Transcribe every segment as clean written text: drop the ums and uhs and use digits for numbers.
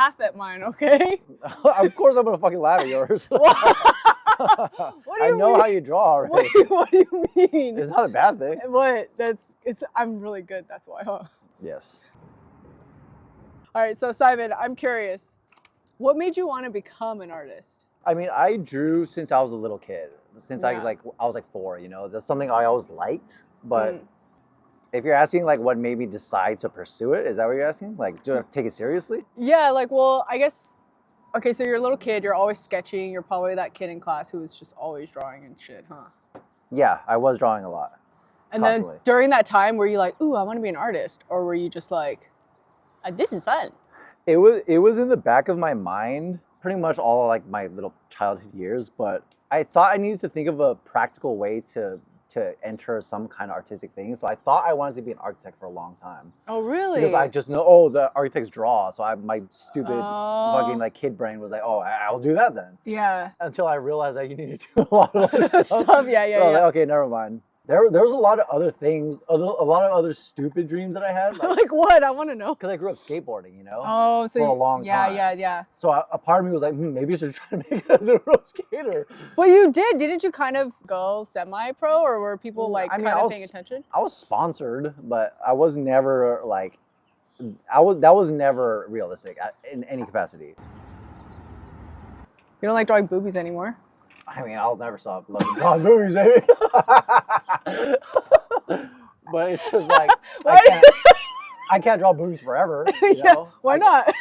laugh at mine, okay? Of course I'm gonna fucking laugh at yours. What do I you know mean? how you draw already. What do you mean? It's not a bad thing. What? I'm really good, that's why, huh? Yes. All right, so Simon, I'm curious. What made you want to become an artist? I mean, I drew since I was a little kid. Since Yeah. I was like 4, you know. That's something I always liked. But if you're asking like what made me decide to pursue it, is that what you're asking? Like, do I take it seriously? Yeah, like, well, I guess, okay, so you're a little kid, you're always sketching, you're probably that kid in class who was just always drawing and shit, huh? Yeah, I was drawing a lot. And Constantly. then during that time, were you like, ooh, I want to be an artist? Or were you just like, this is fun? It was in the back of my mind pretty much all like my little childhood years, but I thought I needed to think of a practical way to enter some kind of artistic thing. So I thought I wanted to be an architect for a long time. Oh, really? Because I just know, oh, the architects draw. So my stupid Oh. fucking like kid brain was like, oh, I'll do that then. Yeah. Until I realized that you need to do a lot of other stuff. Stuff, yeah. So I was like, okay, never mind. There was a lot of other things, a lot of other stupid dreams that I had. Like what? I want to know. Because I grew up skateboarding, you know? Oh, so for a long time. Yeah. So a part of me was like, maybe I should try to make it as a real skater. But you did. Didn't you kind of go semi-pro, or were people like kind of paying attention? I was sponsored, but I was never like, that was never realistic in any capacity. You don't like drawing boobies anymore? I mean, I'll never stop loving drawing movies, baby. But it's just like, I can't draw boobies forever. You know? Why not?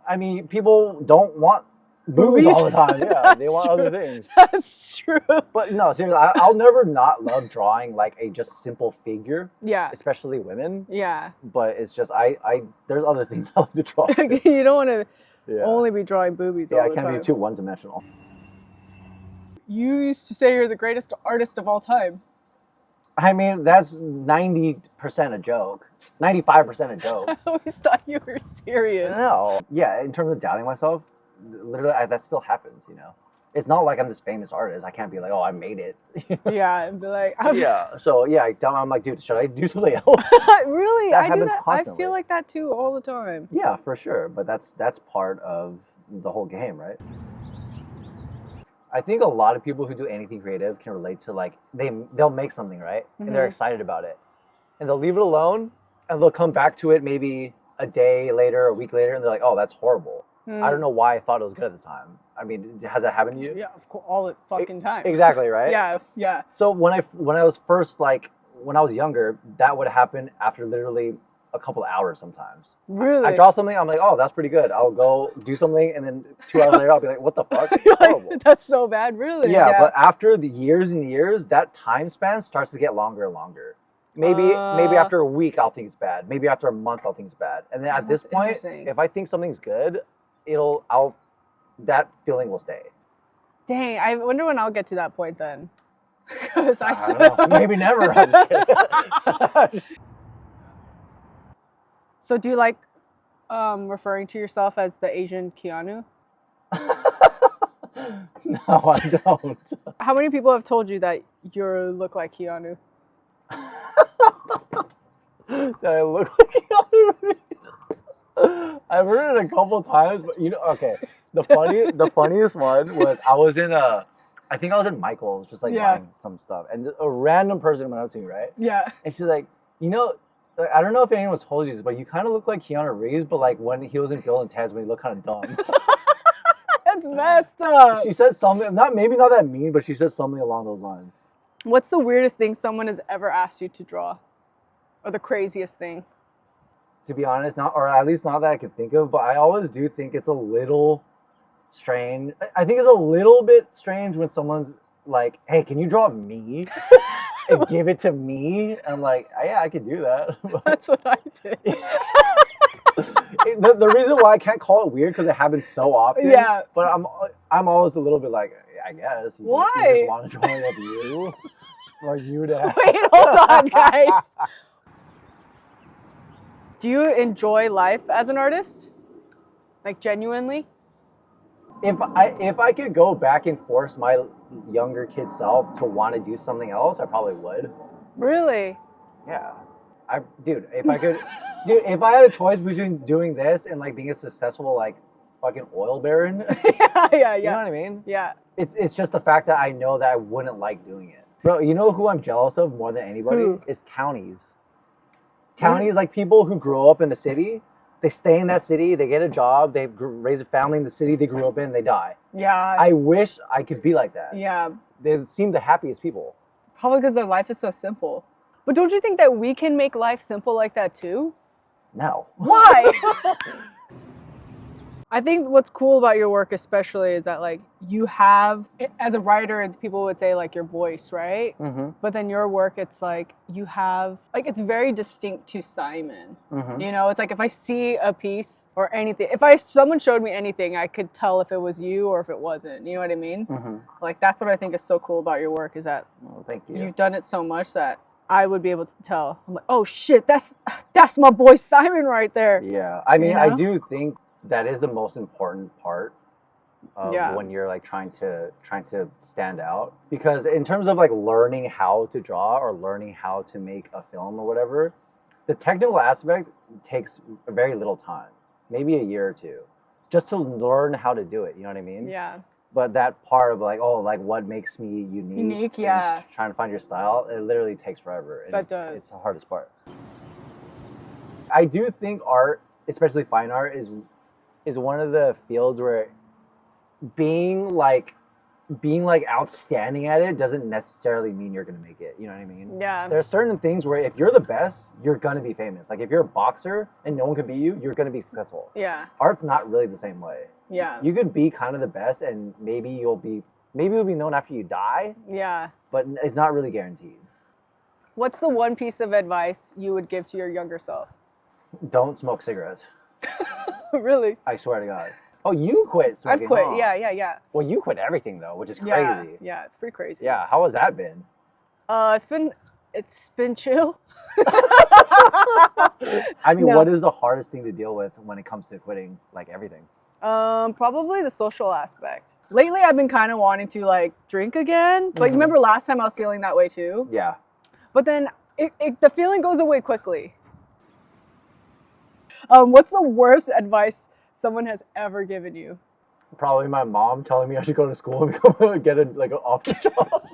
I mean, people don't want boobies all the time. Yeah, they want other things. That's true. But no, seriously, I'll never not love drawing like a just simple figure. Yeah. Especially women. Yeah. But it's just there's other things I like to draw. You don't want to only be drawing boobies all the time. Yeah, I can't be too one-dimensional. You used to say you're the greatest artist of all time. I mean, that's 90% a joke. 95% a joke. I always thought you were serious. No. Yeah, in terms of doubting myself, literally, that still happens, you know? It's not like I'm this famous artist. I can't be like, oh, I made it. Yeah, and be like... Yeah, so yeah, I'm like, dude, should I do something else? Really? That I do happens that. constantly. I feel like that too all the time. Yeah, for sure. But that's part of the whole game, right? I think a lot of people who do anything creative can relate to like they'll make something, right? And they're excited about it. And they'll leave it alone and they'll come back to it maybe a day later, a week later, and they're like, oh, that's horrible. I don't know why I thought it was good at the time. I mean, has that happened to you? Yeah, of course, all the fucking time. Exactly, right? Yeah. So when I was first like when I was younger, that would happen after literally a couple of hours sometimes. Really? I draw something, I'm like, oh, that's pretty good. I'll go do something, and then 2 hours later, I'll be like, what the fuck? It's horrible. That's so bad, really. Yeah, but after the years and years, that time span starts to get longer and longer. Maybe after a week, I'll think it's bad. Maybe after a month, I'll think it's bad. And then at this point, if I think something's good, that feeling will stay. Dang, I wonder when I'll get to that point then. Because I don't know. Maybe never. I'm just kidding. So do you like referring to yourself as the Asian Keanu? No, I don't. How many people have told you that you look like Keanu? That I look like Keanu? I've heard it a couple times, but you know, okay. The funniest one was I think I was in Michael's just like buying some stuff, and a random person went up to me, right? Yeah. And she's like, you know, I don't know if anyone's told you this, but you kind of look like Keanu Reeves, but like when he was in Bill and Ted's, when he looked kind of dumb. That's messed up. She said something, maybe not that mean, but she said something along those lines. What's the weirdest thing someone has ever asked you to draw? Or the craziest thing? To be honest, or at least not that I can think of, but I always do think it's a little strange. I think it's a little bit strange when someone's like, hey, can you draw me? And give it to me? And I'm like, yeah, I could do that. That's what I did. The reason why I can't call it weird because it happens so often. Yeah. But I'm always a little bit like, I guess. Why? You just want to join with you? For you to have. Wait, hold on, guys. Do you enjoy life as an artist? Like genuinely? If I could go back and force my younger kid self to want to do something else, I probably would. Really? Yeah. Dude, if I could Dude, if I had a choice between doing this and like being a successful like fucking oil baron, yeah, yeah, you know yeah. what I mean? Yeah. It's just the fact that I know that I wouldn't like doing it. Bro, you know who I'm jealous of more than anybody? Who? Is townies. Townies, like people who grow up in a city, they stay in that city, they get a job, they raise a family in the city they grew up in, they die. Yeah. I wish I could be like that. Yeah. They seem the happiest people. Probably because their life is so simple. But don't you think that we can make life simple like that too? No. Why? I think what's cool about your work especially is that like you have, as a writer, people would say like your voice, right? Mm-hmm. But then your work, it's like you have, like it's very distinct to Simon. Mm-hmm. You know, it's like if I see a piece or anything, someone showed me anything, I could tell if it was you or if it wasn't. You know what I mean? Mm-hmm. Like that's what I think is so cool about your work is that Well, thank you. you've done it so much that I would be able to tell. I'm like, oh shit, that's my boy Simon right there. Yeah, I mean, You I know? do think that is the most important part of Yeah. when you're like trying to stand out, because in terms of like learning how to draw or learning how to make a film or whatever, the technical aspect takes very little time, maybe a year or two, just to learn how to do it. You know what I mean? Yeah. But that part of like, oh, like what makes me unique? Unique, and yeah. Trying to find your style, it literally takes forever. And That does. It's the hardest part. I do think art, especially fine art, is one of the fields where being like outstanding at it doesn't necessarily mean you're gonna make it. You know what I mean? Yeah. There are certain things where if you're the best, you're gonna be famous. Like if you're a boxer and no one can beat you, you're gonna be successful. Yeah. Art's not really the same way. Yeah. You could be kind of the best, and maybe you'll be known after you die, Yeah. but it's not really guaranteed. What's the one piece of advice you would give to your younger self? Don't smoke cigarettes. Really? I swear to God. Oh, you quit smoking? I've quit. huh? Yeah. Well, you quit everything though, which is Yeah. crazy. Yeah, it's pretty crazy. Yeah. How has that been? It's been chill. I mean, No. what is the hardest thing to deal with when it comes to quitting like everything? Probably the social aspect. Lately, I've been kind of wanting to like drink again. But Mhm. you remember last time I was feeling that way too? Yeah. But then the feeling goes away quickly. What's the worst advice someone has ever given you? Probably my mom telling me I should go to school and become, get a like an office job.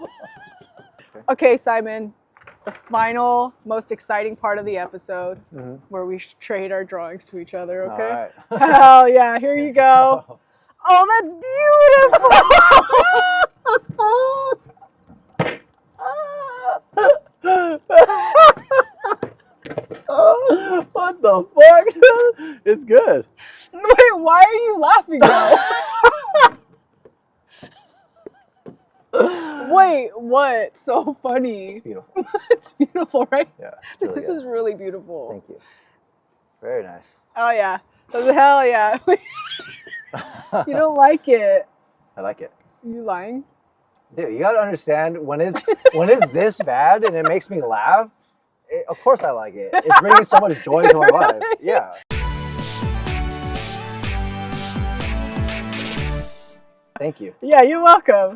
Okay, Simon, the final, most exciting part of the episode Mhm. where we trade our drawings to each other, okay? All right. Hell yeah, here you go. Oh, that's beautiful! What the fuck? It's good. Wait, why are you laughing though? Wait, what? So funny. It's beautiful. It's beautiful, right? Yeah. it's really This good. is really beautiful. Thank you. Very nice. Oh yeah. Hell yeah. You don't like it. I like it. You lying? Dude, you gotta understand when it's this bad and it makes me laugh. Of course, I like it. It's bringing so much joy to my life. Yeah. Thank you. Yeah, you're welcome.